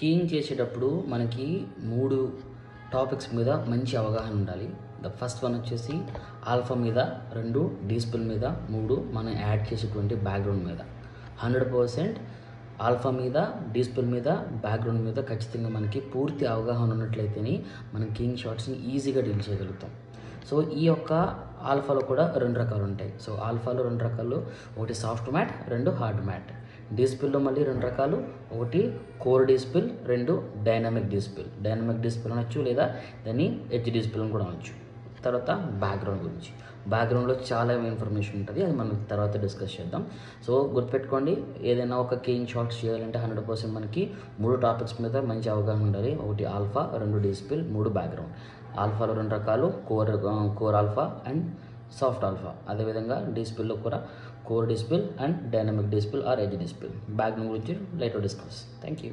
Keying చేసేటప్పుడు మనకి 3 topics మీద మంచి అవగాహన ఉండాలి. ద ఫస్ట్ వన్ వచ్చేసి ఆల్ఫా మీద, 2 డీస్పిల్ మీద, 3 మనం యాడ్ చేసేటువంటి బ్యాక్గ్రౌండ్ మీద. 100% ఆల్ఫా మీద, డీస్పిల్ మీద, బ్యాక్గ్రౌండ్ మీద ఖచ్చితంగా మనకి పూర్తి అవగాహన ఉన్నట్లయితేనే మనం కీయింగ్ షాట్స్ని ఈజీగా డీల్ చేయగలుగుతాం. సో ఈ యొక్క ఆల్ఫాలో కూడా 2 రకాలు ఉంటాయి. సో ఆల్ఫాలో 2 రకాలు, ఒకటి సాఫ్ట్ మ్యాట్, 2 హార్డ్ మ్యాట్. డీస్పిల్లో మళ్ళీ 2 రకాలు, ఒకటి కోర్ డీస్పిల్, 2 డైనమిక్ డీస్పిల్. డైనమిక్ డీస్పిల్ అనొచ్చు, లేదా దాన్ని ఎడ్జ్ డీస్పిల్ అని కూడా అనొచ్చు. తర్వాత బ్యాక్గ్రౌండ్ గురించి, బ్యాక్గ్రౌండ్లో చాలా ఇన్ఫర్మేషన్ ఉంటుంది, అది మనం తర్వాత డిస్కస్ చేద్దాం. సో గుర్తుపెట్టుకోండి, ఏదైనా ఒక కీయింగ్ షాట్స్ చేయాలంటే 100% మనకి 3 టాపిక్స్ మీద మంచి అవగాహన ఉండాలి. ఒకటి ఆల్ఫా, 2 డీస్పిల్, 3 బ్యాక్గ్రౌండ్. ఆల్ఫాలో 2 రకాలు, core alpha and soft alpha. అదేవిధంగా డీస్పిల్లో కూడా core despill and dynamic despill or edge despill. Background గురించి లైట్ డిస్కస్. Thank you.